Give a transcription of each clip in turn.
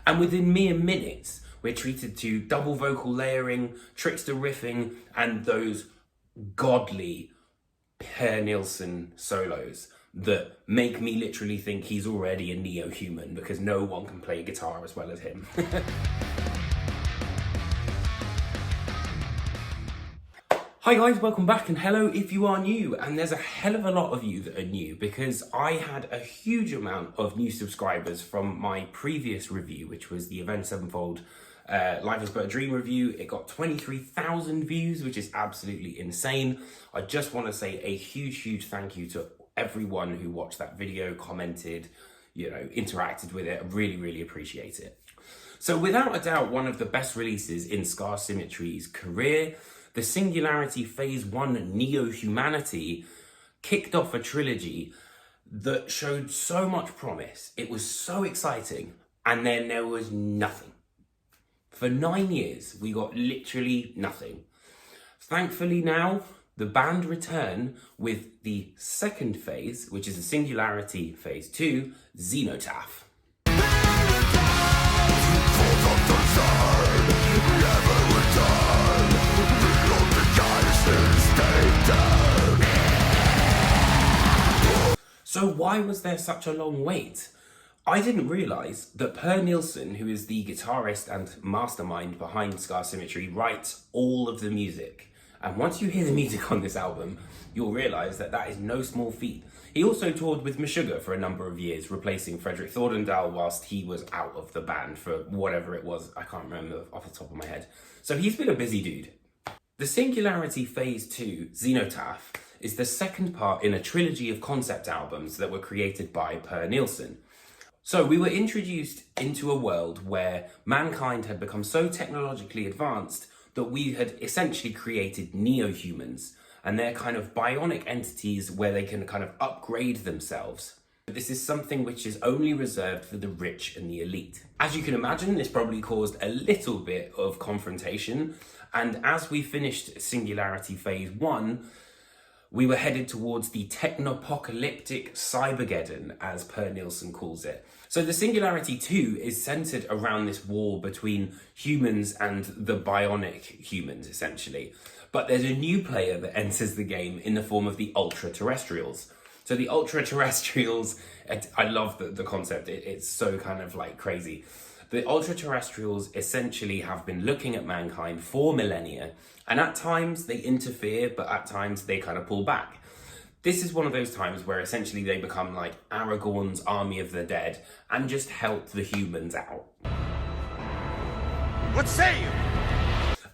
And within mere minutes, we're treated to double vocal layering, trickster riffing, and those godly Per Nilsson solos that make me literally think he's already a neo-human because no one can play guitar as well as him. Hi guys, welcome back, and hello if you are new, and there's a hell of a lot of you that are new because I had a huge amount of new subscribers from my previous review, which was the Avenged Sevenfold Life is But a Dream review. It got 23,000 views, which is absolutely insane. I just want to say a huge thank you to everyone who watched that video, commented, interacted with it. I really appreciate it. So without a doubt, one of the best releases in Scar Symmetry's career, the Singularity Phase 1 Neo-Humanity kicked off a trilogy that showed so much promise. It was so exciting, and then there was nothing. For 9 years, we got literally nothing. Thankfully now, the band return with the second phase, which is the Singularity Phase 2, Xenotaph. So why was there such a long wait? I didn't realise that Per Nilsson, who is the guitarist and mastermind behind Scar Symmetry, writes all of the music. And once you hear the music on this album, you'll realise that that is no small feat. He also toured with Meshuggah for a number of years, replacing Fredrik Thordendal whilst he was out of the band for whatever it was. I can't remember off the top of my head. So he's been a busy dude. The Singularity Phase 2, Xenotaph, is the second part in a trilogy of concept albums that were created by Per Nilsson. So we were introduced into a world where mankind had become so technologically advanced that we had essentially created neo-humans, and they're kind of bionic entities where they can kind of upgrade themselves. This is something which is only reserved for the rich and the elite. As you can imagine, this probably caused a little bit of confrontation, and as we finished Singularity Phase 1, we were headed towards the technopocalyptic Cybergeddon, as Per Nilsson calls it. So the Singularity II is centered around this war between humans and the bionic humans, essentially. But there's a new player that enters the game in the form of the ultra-terrestrials. So the ultra-terrestrials, I love the concept, it's so kind of like crazy. The ultra-terrestrials essentially have been looking at mankind for millennia, and at times they interfere, but at times they kind of pull back. This is one of those times where essentially they become like Aragorn's army of the dead and just help the humans out. What say you?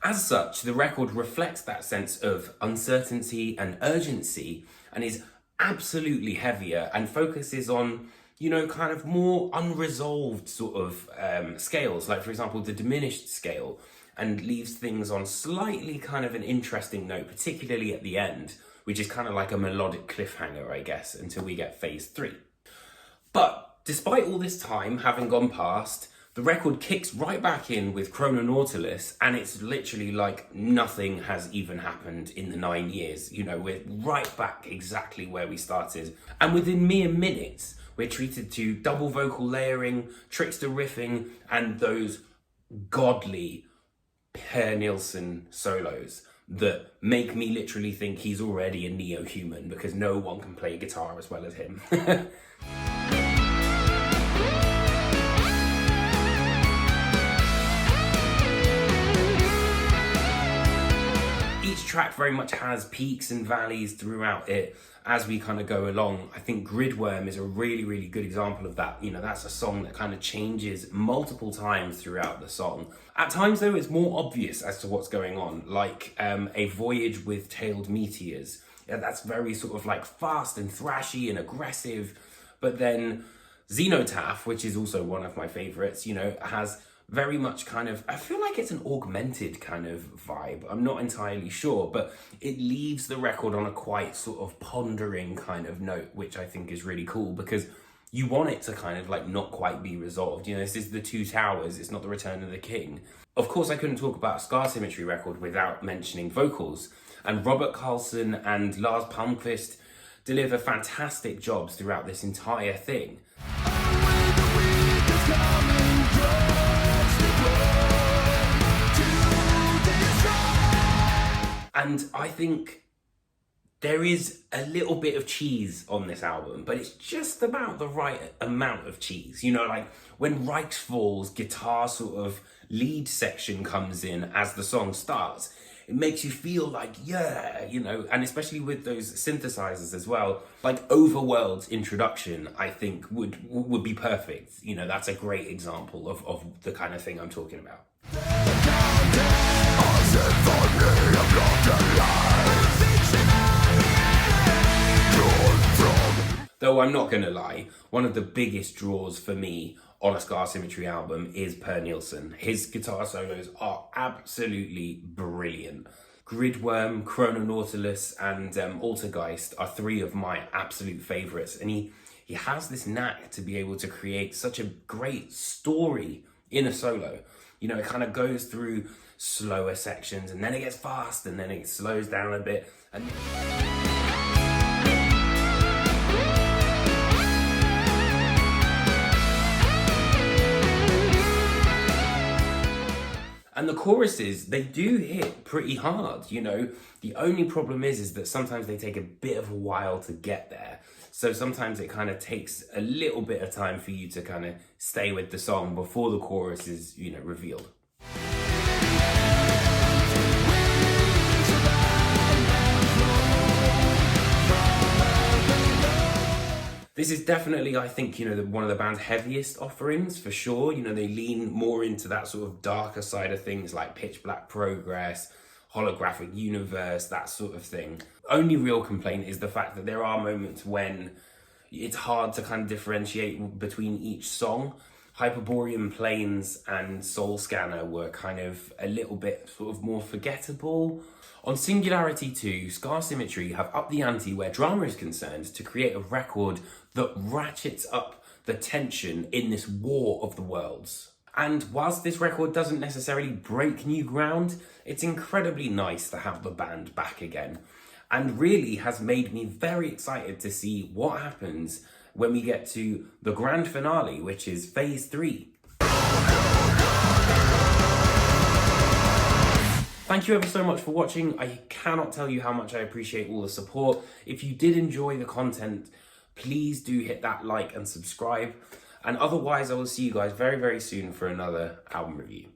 As such, the record reflects that sense of uncertainty and urgency and is absolutely heavier and focuses on, kind of more unresolved sort of scales, like for example, the diminished scale, and leaves things on slightly kind of an interesting note, particularly at the end, which is kind of like a melodic cliffhanger, I guess, until we get Phase 3. But despite all this time having gone past, the record kicks right back in with Chrononautilus, and it's literally like nothing has even happened in the 9 years. We're right back exactly where we started. And within mere minutes, we're treated to double vocal layering, trickster riffing, and those godly Per Nilsson solos that make me literally think he's already a neo-human because no one can play guitar as well as him. Each track very much has peaks and valleys throughout it as we kind of go along. I think Gridworm is a really good example of that. That's a song that kind of changes multiple times throughout the song. At times though, it's more obvious as to what's going on, like A Voyage with Tailed Meteors. Yeah, that's very sort of like fast and thrashy and aggressive. But then Xenotaph, which is also one of my favorites, has very much kind of, I feel like it's an augmented kind of vibe. I'm not entirely sure, but it leaves the record on a quite sort of pondering kind of note, which I think is really cool because you want it to kind of like not quite be resolved. This is the Two Towers, it's not the Return of the King. Of course, I couldn't talk about a Scar Symmetry record without mentioning vocals. And Robert Carlson and Lars Palmqvist deliver fantastic jobs throughout this entire thing. And I think there is a little bit of cheese on this album, but it's just about the right amount of cheese. You know, like when Reichsfall's guitar sort of lead section comes in as the song starts, it makes you feel like, yeah, you know, and especially with those synthesizers as well, like Overworld's introduction, I think would be perfect. You know, that's a great example of the kind of thing I'm talking about. Though I'm not gonna lie, one of the biggest draws for me on a Scar Symmetry album is Per Nielsen. His guitar solos are absolutely brilliant. Gridworm, Chrononautilus, and Altergeist are three of my absolute favorites. And he has this knack to be able to create such a great story in a solo. You know, it kind of goes through slower sections and then it gets fast and then it slows down a bit. And the choruses, they do hit pretty hard, you know. The only problem is that sometimes they take a bit of a while to get there. So sometimes it kind of takes a little bit of time for you to kind of stay with the song before the chorus is, you know, revealed. This is definitely, I think, you know, one of the band's heaviest offerings, for sure. You know, they lean more into that sort of darker side of things like Pitch Black Progress, Holographic Universe, that sort of thing. Only real complaint is the fact that there are moments when it's hard to kind of differentiate between each song. Hyperborean Plains and Soul Scanner were kind of a little bit sort of more forgettable. On Singularity II, Scar Symmetry have upped the ante where drama is concerned to create a record that ratchets up the tension in this war of the worlds. And whilst this record doesn't necessarily break new ground, it's incredibly nice to have the band back again, and really has made me very excited to see what happens when we get to the grand finale, which is Phase 3. Thank you ever so much for watching. I cannot tell you how much I appreciate all the support. If you did enjoy the content, please do hit that like and subscribe. And otherwise, I will see you guys very, very soon for another album review.